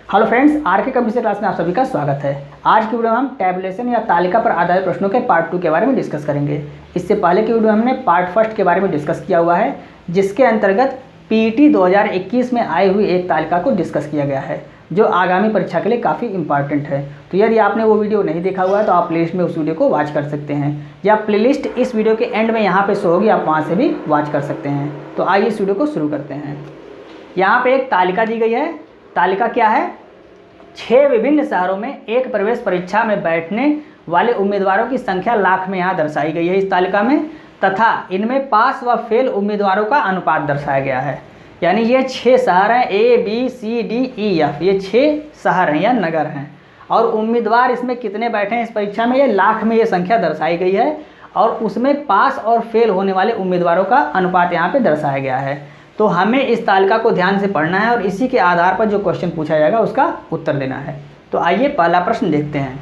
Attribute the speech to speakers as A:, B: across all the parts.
A: Hello friends, are के computer class में आप सभी का स्वागत है। आज की वीडियो में हम टैबुलेशन या तालिका पर आधारित प्रश्नों के पार्ट 2 के बारे में डिस्कस करेंगे। इससे पहले की वीडियो में हमने पार्ट 1 के बारे में डिस्कस किया हुआ है, जिसके अंतर्गत पीईटी 2021 में आई हुई एक तालिका को डिस्कस किया गया है, जो आगामी परीक्षा के लिए काफ़ी इंपॉर्टेंट है। तो यदि आपने वो वीडियो नहीं देखा हुआ है तो आप प्लेलिस्ट में उस वीडियो को वॉच कर सकते हैं, या प्लेलिस्ट इस वीडियो के एंड में यहाँ पे शो होगी, आप वहाँ से भी वॉच कर सकते हैं। तो आइए इस वीडियो को शुरू करते हैं। यहाँ पे एक तालिका दी गई है। तालिका क्या है? 6 विभिन्न शहरों में एक प्रवेश परीक्षा में बैठने वाले उम्मीदवारों की संख्या लाख में यहाँ दर्शाई गई है इस तालिका में, तथा इनमें पास व फेल उम्मीदवारों का अनुपात दर्शाया गया है। यानी ये 6 शहर हैं, ABCDEF, ये 6 शहर हैं या नगर हैं, और उम्मीदवार इसमें कितने बैठे हैं इस परीक्षा में, ये लाख में ये संख्या दर्शाई गई है, और उसमें पास और फेल होने वाले उम्मीदवारों का अनुपात यहाँ पे दर्शाया गया है। तो हमें इस तालिका को ध्यान से पढ़ना है और इसी के आधार पर जो क्वेश्चन पूछा जाएगा उसका उत्तर देना है। तो आइए पहला प्रश्न देखते हैं।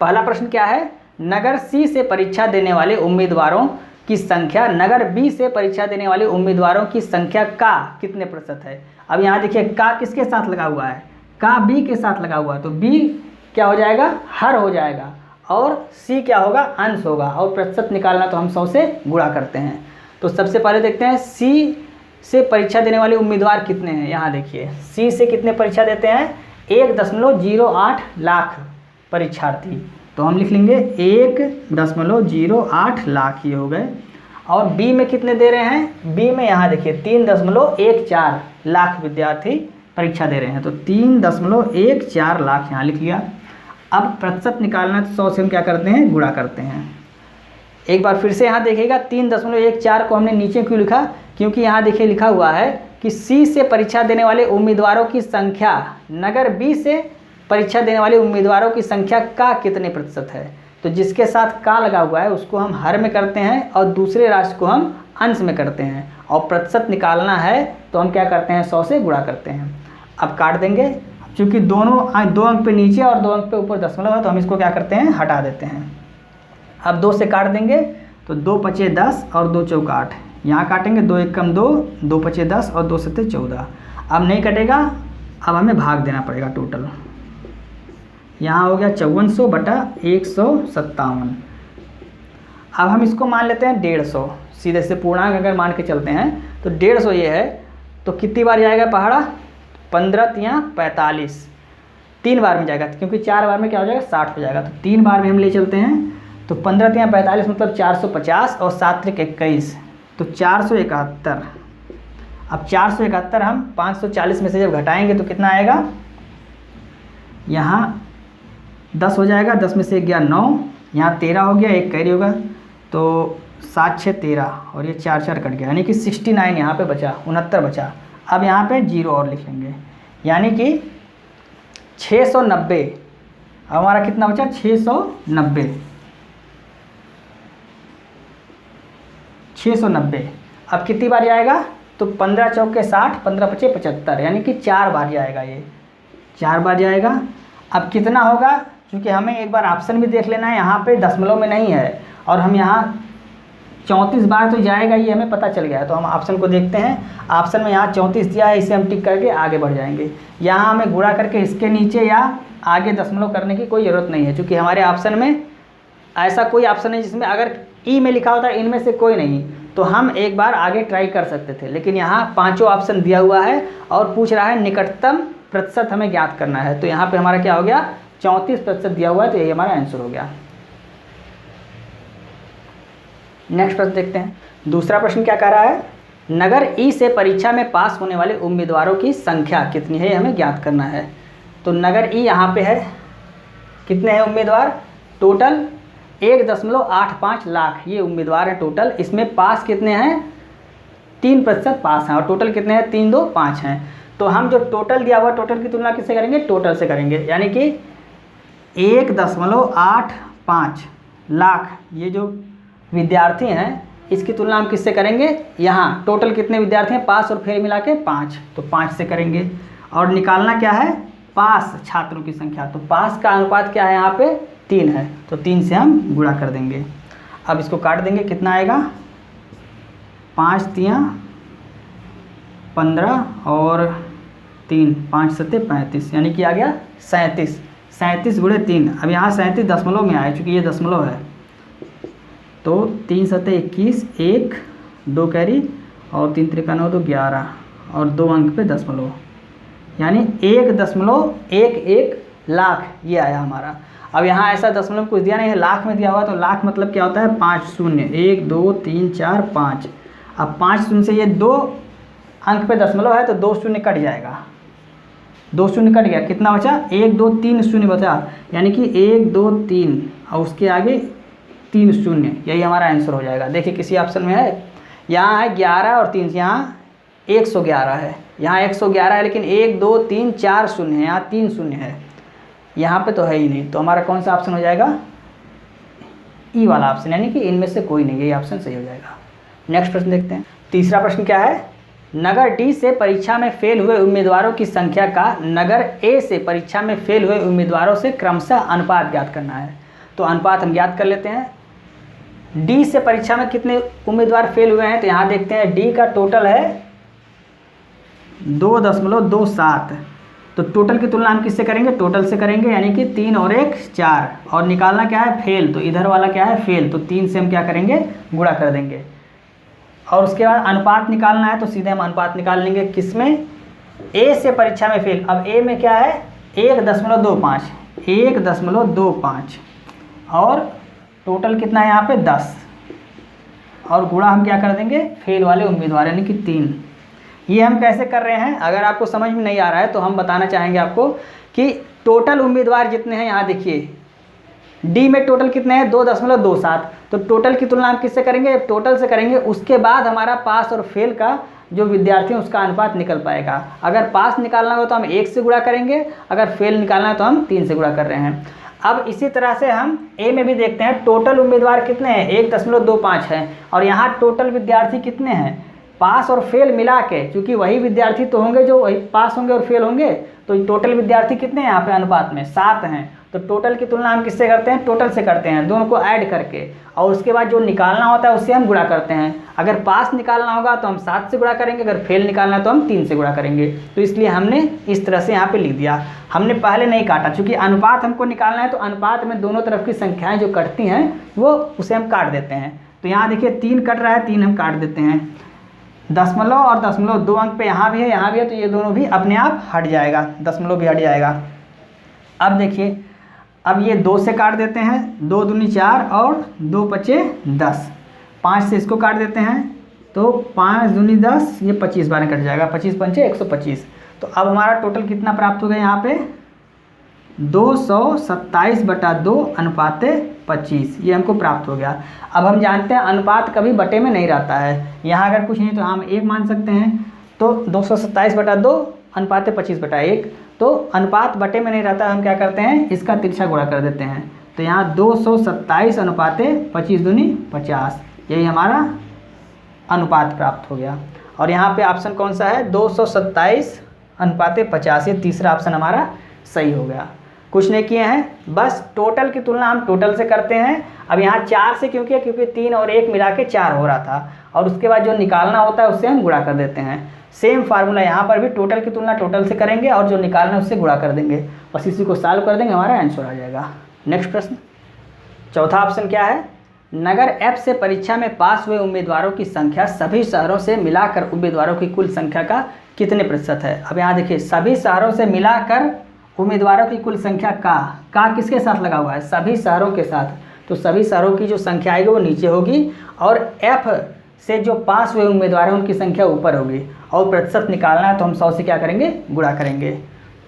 A: पहला प्रश्न क्या है? नगर C से परीक्षा देने वाले उम्मीदवारों की संख्या नगर B से परीक्षा देने वाले उम्मीदवारों की संख्या का कितने प्रतिशत है। अब यहाँ देखिए, का किसके साथ लगा हुआ है? का B के साथ लगा हुआ है, तो B क्या हो जाएगा? हर हो जाएगा, और C क्या होगा? अंश होगा, और प्रतिशत निकालना तो हम 100 से गुणा करते हैं। तो सबसे पहले देखते हैं C से परीक्षा देने वाले उम्मीदवार कितने हैं। यहाँ देखिए, C से कितने परीक्षा देते हैं? 1.08 लाख परीक्षार्थी। तो हम लिख लेंगे 1.08 लाख, ये हो गए। और B में कितने दे रहे हैं? B में यहाँ देखिए 3.14 लाख विद्यार्थी परीक्षा दे रहे हैं, तो 3.14 लाख यहाँ लिख लिया। अब प्रतिशत निकालना है, तो 100 से हम क्या करते हैं? गुणा करते हैं। एक बार फिर से यहाँ देखिएगा, 3.14 को हमने नीचे क्यों लिखा? क्योंकि यहाँ देखिए लिखा हुआ है कि C से परीक्षा देने वाले उम्मीदवारों की संख्या नगर B से परीक्षा देने वाले उम्मीदवारों की संख्या का कितने प्रतिशत है। तो जिसके साथ का लगा हुआ है उसको हम हर में करते हैं, और दूसरे राशि को हम अंश में करते हैं, और प्रतिशत निकालना है तो हम क्या करते हैं? 100 से गुणा करते हैं। अब काट देंगे, चूँकि दोनों 2 अंक पे नीचे और 2 अंक पे ऊपर दशमलव है, तो हम इसको क्या करते हैं? हटा देते हैं। अब 2 से काट देंगे, तो 2 पचे 10 और 2 चौक 8, यहाँ काटेंगे 2 1 कम 2, 2 पचे 10 और 2 सत्ते 14। अब नहीं कटेगा, अब हमें भाग देना पड़ेगा टोटल। यहाँ हो गया 5400 बटा 157। अब हम इसको मान लेते हैं 150, सीधे से पूर्णांक अगर मान के चलते हैं तो 150 ये है, तो कितनी बार जाएगा पहाड़ा? 15 या 45, 3 बार में जाएगा, क्योंकि 4 बार में क्या हो जाएगा? 60 हो जाएगा। तो 3 बार में हम ले चलते हैं, तो 15 या 45 मतलब 450, और 7 21, तो 471। अब 471 हम 540 में से जब घटाएंगे तो कितना आएगा? यहाँ 10 हो जाएगा, 10 में से 1 गया 9, यहाँ 13 हो गया, 1 कैरी होगा, तो 7 6 13, और ये 4 4 कट गया, यानी कि 69 यहाँ पे बचा, 69 बचा। अब यहाँ पे 0 और लिख लेंगे, यानी कि 690। अब हमारा कितना बचा? 690। 690 अब कितनी बार जाएगा? तो 15 चौके 60, 15 पचे 75, यानी कि 4 बार जाएगा, ये 4 बार जाएगा। अब कितना होगा? क्योंकि हमें एक बार ऑप्शन भी देख लेना है, यहाँ पे दशमलव में नहीं है, और हम यहाँ 34 बार तो जाएगा, ये हमें पता चल गया है। तो हम ऑप्शन को देखते हैं, ऑप्शन में यहाँ 34 दिया है, इसे हम टिक करके आगे बढ़ जाएंगे। यहाँ हमें गुणा करके इसके नीचे या आगे दशमलव करने की कोई ज़रूरत नहीं है, क्योंकि हमारे ऑप्शन में ऐसा कोई ऑप्शन है जिसमें अगर ई में लिखा होता है इनमें से कोई नहीं, तो हम एक बार आगे ट्राई कर सकते थे। लेकिन यहाँ 5 ऑप्शन दिया हुआ है और पूछ रहा है निकटतम प्रतिशत हमें ज्ञात करना है, तो यहाँ पे हमारा क्या हो गया? 34% दिया हुआ है, तो यही हमारा आंसर हो गया। नेक्स्ट प्रश्न देखते हैं। दूसरा प्रश्न क्या कह रहा है? नगर ई से परीक्षा में पास होने वाले उम्मीदवारों की संख्या कितनी है, हमें ज्ञात करना है। तो नगर ई यहाँ पे है, कितने हैं उम्मीदवार? टोटल 1.85 लाख ये उम्मीदवार हैं टोटल। इसमें पास कितने हैं? 3% पास हैं, और टोटल कितने हैं? 3 2 5 हैं। तो हम जो टोटल दिया हुआ, टोटल की तुलना किससे करेंगे? टोटल से करेंगे, यानी कि 1.85 लाख ये जो विद्यार्थी हैं, इसकी तुलना हम किससे करेंगे? यहाँ टोटल कितने विद्यार्थी हैं पास और फेल मिला के? 5, तो 5 से करेंगे। और निकालना क्या है? पास छात्रों की संख्या। तो पास का अनुपात क्या है? यहाँ पे 3 है, तो 3 से हम गुणा कर देंगे। अब इसको काट देंगे, कितना आएगा? 5 3 15 और 3, 5 सत्ते 35, यानी कि आ गया 37। 37 गुणे 3, अब यहाँ 37 दशमलव में आया, चूँकि ये दशमलव है तो 3 सत्ते 21, 1 2 कैरी और 3 त्रिका 9 तो 11 और 2 अंक पे दशमलव, यानी 1.11 लाख ये आया हमारा। अब यहाँ ऐसा दशमलव कुछ दिया नहीं है, लाख में दिया हुआ, तो लाख मतलब क्या होता है 5 शून्य, 1 2 3 4 5। अब 5 शून्य से ये 2 अंक पे दशमलव है तो 2 शून्य कट जाएगा, 2 शून्य कट गया, कितना बचा 1 2 3 शून्य बचा, यानी कि 1 2 3 और उसके आगे 3 शून्य, यही हमारा आंसर हो जाएगा। देखिए किसी ऑप्शन में है, यहाँ है 11 और 3, यहाँ 111 है, यहाँ 111 है, लेकिन 1 2 3 4 शून्य है, यहाँ 3 शून्य है, यहाँ पे तो है ही नहीं। तो हमारा कौन सा ऑप्शन हो जाएगा, ई वाला ऑप्शन, यानी कि इनमें से कोई नहीं, यही ऑप्शन सही हो जाएगा। नेक्स्ट प्रश्न देखते हैं। तीसरा प्रश्न क्या है, नगर डी से परीक्षा में फेल हुए उम्मीदवारों की संख्या का नगर ए से परीक्षा में फेल हुए उम्मीदवारों से क्रमशः अनुपात ज्ञात करना है। तो अनुपात हम ज्ञात कर लेते हैं। डी से परीक्षा में कितने उम्मीदवार फेल हुए हैं, तो यहाँ देखते हैं डी का टोटल है 2.27, तो टोटल की तुलना हम किससे करेंगे, टोटल से करेंगे, यानी कि 3 और 1 4, और निकालना क्या है फेल, तो इधर वाला क्या है फेल, तो 3 से हम क्या करेंगे गुणा कर देंगे। और उसके बाद अनुपात निकालना है तो सीधे हम अनुपात निकाल लेंगे, किसमें, ए से परीक्षा में फेल। अब ए में क्या है 1.25, 1.25 और टोटल कितना है यहाँ पे 10, और गुणा हम क्या कर देंगे फेल वाले उम्मीदवार यानी कि 3। ये हम कैसे कर रहे हैं, अगर आपको समझ में नहीं आ रहा है तो हम बताना चाहेंगे आपको कि टोटल उम्मीदवार जितने हैं, यहाँ देखिए डी में टोटल कितने हैं 2.27, तो टोटल की तुलना हम किससे करेंगे, टोटल से करेंगे। उसके बाद हमारा पास और फेल का जो विद्यार्थी है उसका अनुपात निकल पाएगा। अगर पास निकालना हो तो हम 1 से गुणा करेंगे, अगर फेल निकालना है तो हम 3 से गुणा कर रहे हैं। अब इसी तरह से हम ए में भी देखते हैं, टोटल उम्मीदवार कितने हैं 1.25 है, और यहाँ टोटल विद्यार्थी कितने हैं, पास और फेल मिला के, क्योंकि वही विद्यार्थी तो होंगे जो वही पास होंगे और फेल होंगे, तो टोटल विद्यार्थी कितने हैं यहाँ पे अनुपात में 7 हैं। तो टोटल की तुलना हम किससे करते हैं, टोटल से करते हैं, दोनों को ऐड करके, और उसके बाद जो निकालना होता है उससे हम गुणा करते हैं। अगर पास निकालना होगा तो हम 7 से गुणा करेंगे, अगर फेल निकालना है तो हम 3 से गुणा करेंगे। तो इसलिए हमने इस तरह से यहाँ पे लिख दिया, हमने पहले नहीं काटा, चूँकि अनुपात हमको निकालना है तो अनुपात में दोनों तरफ की संख्याएँ जो कटती हैं वो उसे हम काट देते हैं। तो यहाँ देखिए 3 कट रहा है, 3 हम काट देते हैं, दशमलव और दशमलव 2 अंक पे यहाँ भी है यहाँ भी है, तो ये दोनों भी अपने आप हट जाएगा, दशमलव भी हट जाएगा। अब देखिए, अब ये 2 से काट देते हैं, 2 दूनी 4 और 2 पचे 10, 5 से इसको काट देते हैं तो 5 दूनी 10, ये 25 बार कट जाएगा, 25 पंचे 125। तो अब हमारा टोटल कितना प्राप्त हो गया यहाँ पे 227/2 अनुपात 25, ये हमको प्राप्त हो गया। अब हम जानते हैं अनुपात कभी बटे में नहीं रहता है, यहाँ अगर कुछ नहीं तो हम 1 मान सकते हैं, तो 227/2 अनुपात 25/1, तो अनुपात बटे में नहीं रहता, हम क्या करते हैं इसका तिरछा गुणा कर देते हैं। तो यहाँ 227 अनुपात 25 दूनी 50, यही हमारा अनुपात प्राप्त हो गया। और यहाँ पे ऑप्शन कौन सा है 227 अनुपात 50, ये तीसरा ऑप्शन हमारा सही हो गया। कुछ नहीं किए हैं, बस टोटल की तुलना हम टोटल से करते हैं। अब यहाँ 4 से क्योंकि 3 और 1 मिला के 4 हो रहा था, और उसके बाद जो निकालना होता है उससे हम गुणा कर देते हैं। सेम फार्मूला यहाँ पर भी, टोटल की तुलना टोटल से करेंगे और जो निकालना है उससे गुणा कर देंगे, बस इसी को सॉल्व कर देंगे, हमारा आंसर आ जाएगा। नेक्स्ट प्रश्न, चौथा ऑप्शन क्या है, नगर एफ से परीक्षा में पास हुए उम्मीदवारों की संख्या सभी शहरों से मिलाकर उम्मीदवारों की कुल संख्या का कितने प्रतिशत है। अब यहाँ देखिए, सभी शहरों से मिलाकर उम्मीदवारों की कुल संख्या का किसके साथ लगा हुआ है, सभी शहरों के साथ, तो सभी शहरों की जो संख्या आएगी वो नीचे होगी, और एफ से जो पास हुए उम्मीदवार हैं उनकी संख्या ऊपर होगी, और प्रतिशत निकालना है तो हम 100 से क्या करेंगे गुणा करेंगे।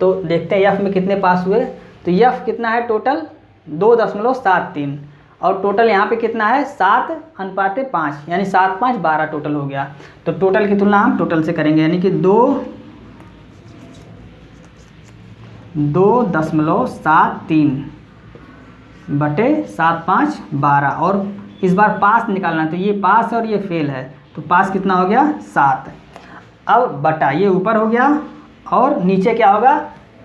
A: तो देखते हैं एफ में कितने पास हुए, तो एफ कितना है टोटल 2.73, और टोटल यहाँ पे कितना है 7/5, यानी 7 5 12 टोटल हो गया। तो टोटल की तुलना हम टोटल से करेंगे, यानी कि 2.73/7 5 12, और इस बार पास निकालना है, तो ये पास और ये फेल है, तो पास कितना हो गया 7। अब बटा ये ऊपर हो गया, और नीचे क्या होगा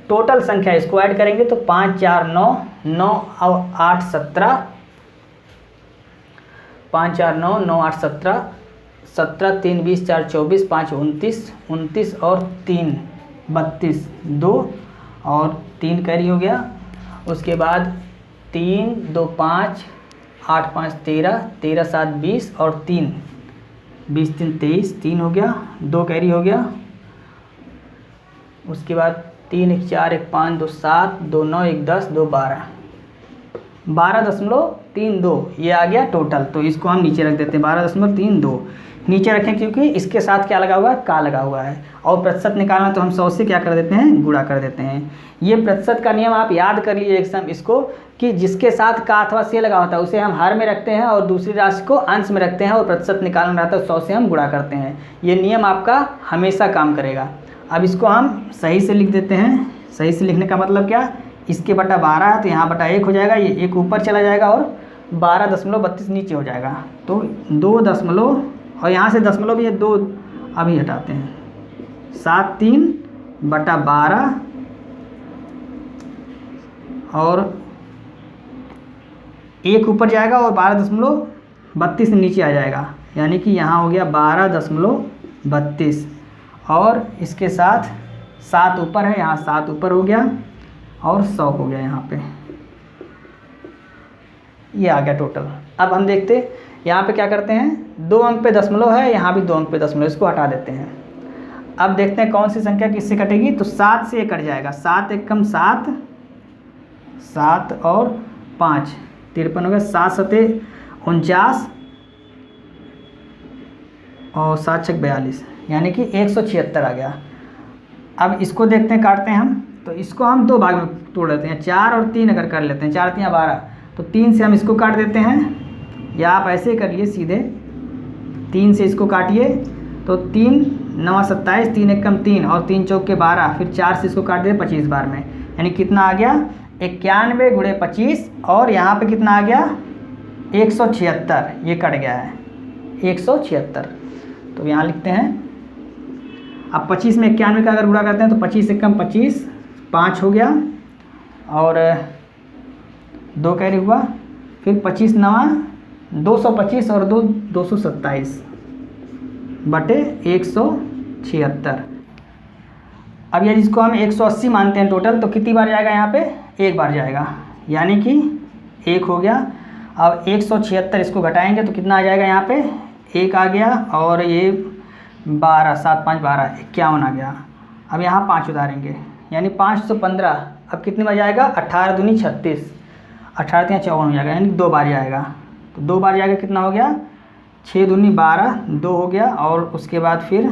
A: टोटल संख्या, इसको ऐड करेंगे तो 5 4 9 9 और 8 17, 5 4 9 9 8 17 17 3 20 4 24 5 29 29 और 3 32 2 और 3 कैरी हो गया। उसके बाद 3 2 5 8 5 13 13 7 20 और 3 20 3 23 3 हो गया, 2 कैरी हो गया। उसके बाद 3 1 4 1 5 2 7 2 9 1 10 2 12 12.32 ये आ गया टोटल। तो इसको हम नीचे रख देते हैं 12.32 नीचे रखें, क्योंकि इसके साथ क्या लगा हुआ है, का लगा हुआ है। और प्रतिशत निकालना तो हम 100 से क्या कर देते हैं, गुणा कर देते हैं। ये प्रतिशत का नियम आप याद कर लीजिए एकदम इसको, कि जिसके साथ का अथवा से लगा होता है उसे हम हर में रखते हैं और दूसरी राशि को अंश में रखते हैं, और प्रतिशत निकालना रहता है 100 से हम गुणा करते हैं। ये नियम आपका हमेशा काम करेगा। अब इसको हम सही से लिख देते हैं। सही से लिखने का मतलब क्या, इसके बटा 12 है तो यहाँ बटा 1 हो जाएगा, ये 1 ऊपर चला जाएगा और 12.32 नीचे हो जाएगा। तो 2 दशमलव और यहाँ से दशमलव भी है 2 अभी हटाते हैं, 73/12 और 1 ऊपर जाएगा और 12.32 नीचे आ जाएगा, यानी कि यहाँ हो गया 12.32 और इसके साथ 7 ऊपर है, यहाँ 7 ऊपर हो गया और 100 हो गया यहाँ पे। ये आ गया टोटल। अब हम देखते यहाँ पे क्या करते हैं, 2 अंक पे दशमलव है, यहाँ भी 2 अंक पे दशमलव, इसको हटा देते हैं। अब देखते हैं कौन सी संख्या किससे कटेगी। तो 7 से ये कट जाएगा, 7 एक कम 7, 7 और 5 53 हो गया, 7 सते 49 और 7 छक 42, यानी कि 176 आ गया। अब इसको देखते हैं, काटते हैं हम। तो इसको हम 2 भाग में तोड़ लेते हैं, 4 और 3 अगर कर लेते हैं, 4 3 12, तो 3 से हम इसको काट देते हैं, या आप ऐसे ही करिए सीधे, 3 से इसको काटिए तो 3 9 27, 3 एक कम 3 और 3 चौक के 12, फिर 4 से इसको काट दिए 25 बार में, यानी कितना आ गया 91 × 25 और यहाँ पे कितना आ गया 176, ये कट गया है 176। तो यहाँ लिखते हैं। अब 25 में 91 का अगर गुणा करते हैं तो 25 एक कम 25, 5 हो गया और 2 कैरी हुआ, फिर 25 9 225 और 2 227 बटे 176। अब यदि इसको हम 180 मानते हैं टोटल, तो कितनी बार जाएगा यहाँ पे, 1 बार जाएगा, यानी कि 1 हो गया। अब 176 इसको घटाएंगे तो कितना आ जाएगा, यहाँ पे 1 आ गया और ये 12 7 5 12 51 आ गया। अब यहाँ 5 उतारेंगे, यानी 515। अब कितनी बार जाएगा, 18 दूनी 36, 18 3 54 हो जाएगा, यानी 2 बार जाएगा। तो 2 बार जाएगा, कितना हो गया 6 दूनी 12, 2 हो गया और उसके बाद फिर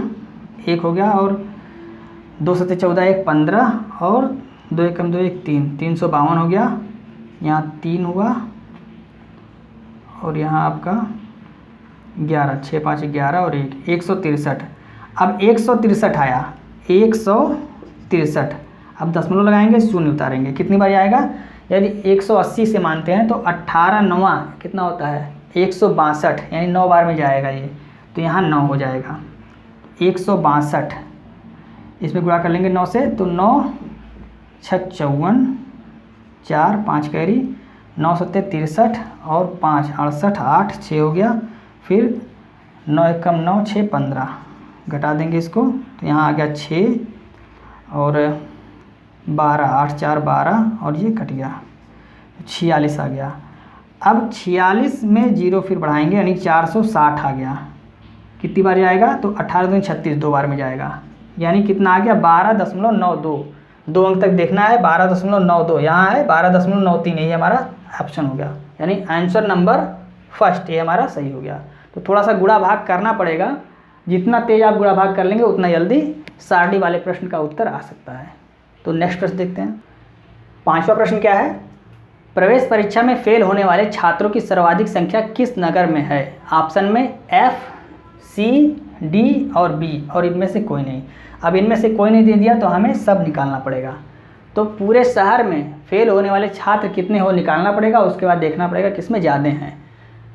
A: 1 हो गया और 2 सते 14 1 15 और 2 एक कम 2 1 3, 352 हो गया। यहाँ 3 हुआ और यहाँ आपका 11, 6 5 11 और 1 163। अब 163 आया, 163। अब दशमलव लगाएंगे, शून्य उतारेंगे, कितनी बार आएगा। यदि 180 से मानते हैं तो 18 9 कितना होता है 162, यानी 9 बार में जाएगा ये, तो यहाँ 9 हो जाएगा 162। इसमें गुणा कर लेंगे 9 से, तो 9 6 54, 4 5 कैरी, 9 सत्ते 63 और 5 68 8 6 हो गया, फिर 9 एक कम 9 6 15 घटा देंगे इसको, तो यहाँ आ गया 6 और 12 8 4 12 और ये कट गया 46 आ गया। अब 46 में 0 फिर बढ़ाएंगे, यानी 460 आ गया। कितनी बार जाएगा, तो 18 दूनी 36, 2 बार में जाएगा, यानी कितना आ गया 12.92। 2 अंक तक देखना है, 12.92 यहाँ है, 12.93 यही हमारा ऑप्शन हो गया, यानी आंसर नंबर फर्स्ट ये हमारा सही हो गया। तो थोड़ा सा गुणा भाग करना पड़ेगा, जितना तेज आप गुणा भाग कर लेंगे उतना जल्दी सारणी वाले प्रश्न का उत्तर आ सकता है। तो नेक्स्ट प्रश्न देखते हैं। 5वां प्रश्न क्या है, प्रवेश परीक्षा में फेल होने वाले छात्रों की सर्वाधिक संख्या किस नगर में है। ऑप्शन में F, C, D और B, और इनमें से कोई नहीं। अब इनमें से कोई नहीं दे दिया तो हमें सब निकालना पड़ेगा। तो पूरे शहर में फेल होने वाले छात्र कितने हो निकालना पड़ेगा, उसके बाद देखना पड़ेगा किसमें ज़्यादा हैं।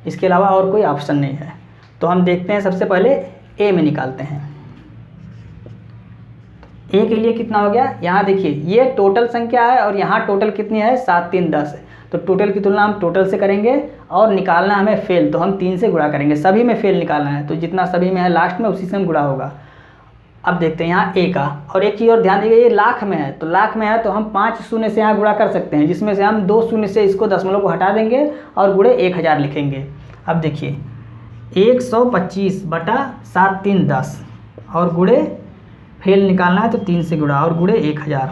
A: इसके अलावा और कोई ऑप्शन नहीं है। तो हम देखते हैं, सबसे पहले ए में निकालते हैं। ए के लिए कितना हो गया, यहाँ देखिए ये टोटल संख्या है और यहाँ टोटल कितनी है 7 3 10 है। तो टोटल की तुलना हम टोटल से करेंगे और निकालना हमें फेल, तो हम 3 से गुणा करेंगे। सभी में फेल निकालना है, तो जितना सभी में है लास्ट में उसी से हम गुणा होगा। अब देखते हैं यहाँ ए का, और एक चीज़ और ध्यान दीजिए, ये लाख में है, तो लाख में है तो हम 5 शून्य से यहाँ गुणा कर सकते हैं, जिसमें से हम 2 शून्य से इसको दशमलव को हटा देंगे और गुणे 1000 लिखेंगे। अब देखिए 125/7×3 10 और गुणे फेल निकालना है तो 3 से गुणा और गुणे 1000।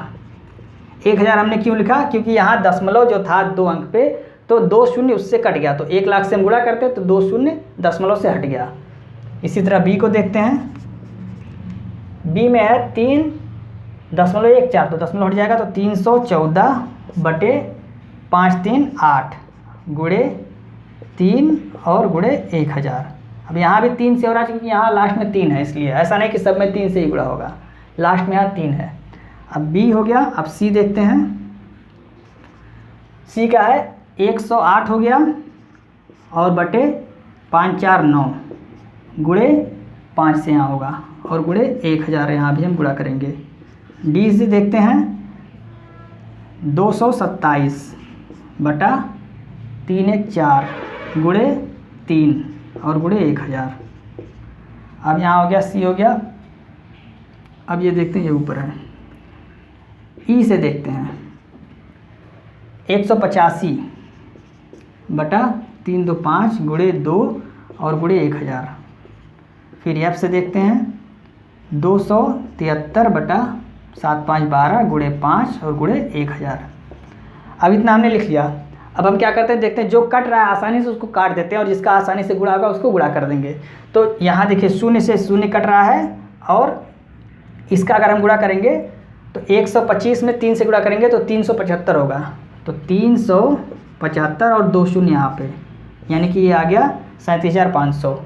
A: 1000 हमने क्यों लिखा, क्योंकि यहाँ दशमलव जो था 2 अंक पे, तो 2 शून्य उससे कट गया, तो 1 लाख से हम गुणा करते तो 2 शून्य दशमलव से हट गया। इसी तरह बी को देखते हैं। बी में है 3.14, तो दशमलव हट जाएगा तो 314/5×3 8 गुणे 3 और गुणे 1000। अब यहाँ भी 3 से हो रहा है क्योंकि यहाँ लास्ट में 3 है, इसलिए ऐसा नहीं कि सब में 3 से ही गुणा होगा, लास्ट में यहाँ 3 है। अब बी हो गया। अब सी देखते हैं। सी का है 108 हो गया और बटे 5 4 9 गुणे 5 से यहाँ होगा और गुणे 1000 यहाँ भी हम गुणा करेंगे। डी से देखते हैं 227/3×4 गुणे 3 और गुणे 1000। अब यहाँ हो गया सी हो गया। अब ये देखते हैं, ये ऊपर है। ई से देखते हैं 185/3×5 गुणे 2 और गुणे 1000। फिर एफ से देखते हैं 273/7×5 गुणे 5 और गुणे 1000। अब इतना हमने लिख लिया। अब हम क्या करते हैं, देखते हैं जो कट रहा है आसानी से उसको काट देते हैं और जिसका आसानी से गुणा होगा उसको गुणा कर देंगे। तो यहाँ देखिए 0 से 0 कट रहा है और इसका अगर हम गुणा करेंगे तो 125 में 3 से गुणा करेंगे तो 375 होगा, तो 375 और 2 शून्य यहाँ पे, यानी कि ये आ गया 37,500।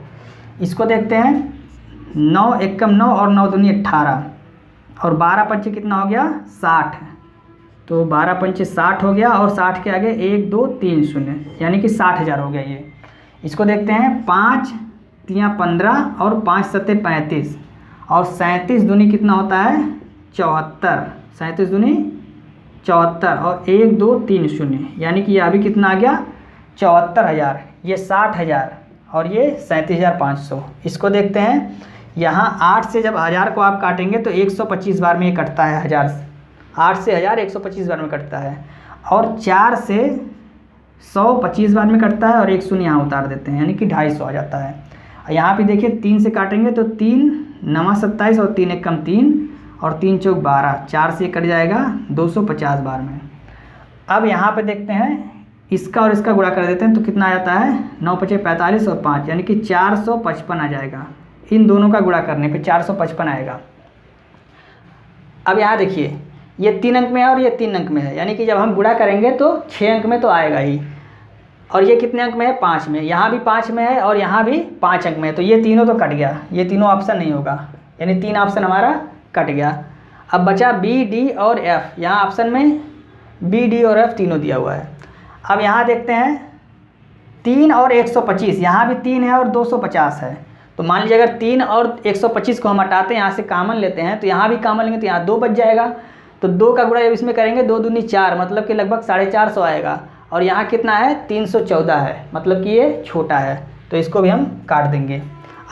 A: इसको देखते हैं 9 एकम 9 और 9 दूनी 18 और 12 पंचे कितना हो गया 60, तो 12 पंचे 60 हो गया और 60 के आगे 1 2 3 शून्य, यानी कि 60,000 हो गया ये। इसको देखते हैं 5 3 15 और 5 7 35 और 37 दूनी कितना होता है 74, 37 दूनी 74 और 1 2 3 शून्य, यानी कि ये अभी कितना आ गया 74,000, ये 60,000 और ये 37,500। इसको देखते हैं यहाँ 8 से जब 1000 को आप काटेंगे तो 125 बार में ये कटता है 1000 से, 8 से 1000 125 बार में कटता है और 4 से 125 बार में कटता है और 1 शून्य यहाँ उतार देते हैं, यानी कि 250 आ जाता है। यहाँ पे देखिए 3 से काटेंगे तो 3 9 27 और 3 एकम 3 और 3 चौक 12, 4 से कट जाएगा 250 बार में। अब यहाँ पे देखते हैं इसका और इसका गुणा कर देते हैं तो कितना आ जाता है 9 5 45 और 5, यानी कि 455 आ जाएगा। इन दोनों का गुणा करने पे 455 आएगा। अब यहाँ देखिए ये 3 अंक में है और ये 3 अंक में है, यानी कि जब हम गुणा करेंगे तो 6 अंक में तो आएगा ही, और ये कितने अंक में है 5 में, यहाँ भी 5 में है और यहाँ भी 5 अंक में है, तो ये तीनों तो कट गया, ये तीनों ऑप्शन नहीं होगा, यानी 3 ऑप्शन हमारा कट गया। अब बचा बी डी और एफ, यहाँ ऑप्शन में बी डी और एफ तीनों दिया हुआ है। अब यहाँ देखते हैं 3 और 125, यहाँ भी 3 है और 250 है, तो मान लीजिए अगर 3 और 125 को हम हटाते हैं, यहाँ से कॉमन लेते हैं तो यहाँ भी कॉमन लेंगे तो यहाँ 2 बच जाएगा, तो 2 का गुणा जब इसमें करेंगे 2 दूनी 4, मतलब कि लगभग 450 आएगा, और यहाँ कितना है 314 है, मतलब कि ये छोटा है, तो इसको भी हम काट देंगे।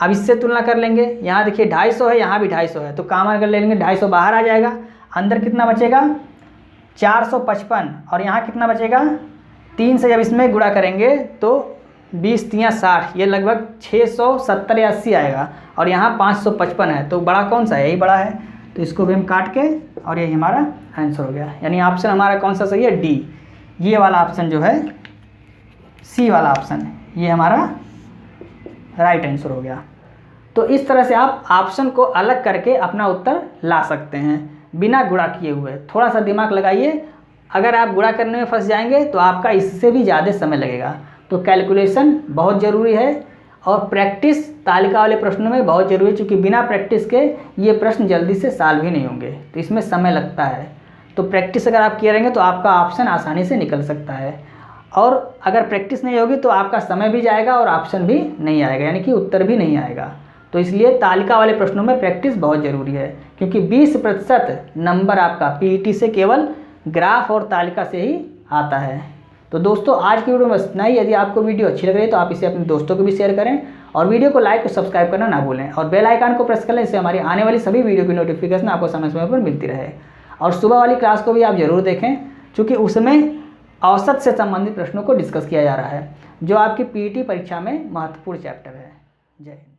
A: अब इससे तुलना कर लेंगे, यहाँ देखिए 250 है, यहाँ भी 250 है, तो कॉमन कर ले लेंगे 250 बाहर आ जाएगा, अंदर कितना बचेगा 455 और यहाँ कितना बचेगा 3 से जब इसमें गुणा करेंगे तो 20 3 60, ये लगभग 670 या 80 आएगा, और यहाँ 555 है, तो बड़ा कौन सा है, यही बड़ा है, तो इसको भी हम काट के और यही हमारा आंसर हो गया। यानी ऑप्शन हमारा कौन सा सही है डी, ये वाला ऑप्शन जो है सी वाला ऑप्शन, ये हमारा राइट आंसर हो गया। तो इस तरह से आप ऑप्शन को अलग करके अपना उत्तर ला सकते हैं बिना गुणा किए हुए। थोड़ा सा दिमाग लगाइए, अगर आप गुणा करने में फंस जाएंगे तो आपका इससे भी ज़्यादा समय लगेगा। तो कैलकुलेशन बहुत ज़रूरी है और प्रैक्टिस तालिका वाले प्रश्नों में बहुत ज़रूरी है, क्योंकि बिना प्रैक्टिस के ये प्रश्न जल्दी से सॉल्व ही नहीं होंगे, तो इसमें समय लगता है। तो प्रैक्टिस अगर आप किए रहेंगे तो आपका ऑप्शन आसानी से निकल सकता है, और अगर प्रैक्टिस नहीं होगी तो आपका समय भी जाएगा और ऑप्शन भी नहीं आएगा, यानी कि उत्तर भी नहीं आएगा। तो इसलिए तालिका वाले प्रश्नों में प्रैक्टिस बहुत ज़रूरी है, क्योंकि 20% नंबर आपका पीईटी से केवल ग्राफ और तालिका से ही आता है। तो दोस्तों आज की वीडियो में बस इतना ही। यदि आपको वीडियो अच्छी लग रही है तो आप इसे अपने दोस्तों को भी शेयर करें और वीडियो को लाइक और सब्सक्राइब करना ना भूलें और बेल आइकन को प्रेस कर लें, इससे हमारी आने वाली सभी वीडियो की नोटिफिकेशन आपको समय समय पर मिलती रहे। और सुबह वाली क्लास को भी आप ज़रूर देखें, क्योंकि उसमें औसत से संबंधित प्रश्नों को डिस्कस किया जा रहा है, जो आपकी पीईटी परीक्षा में महत्वपूर्ण चैप्टर है। जय हिंद।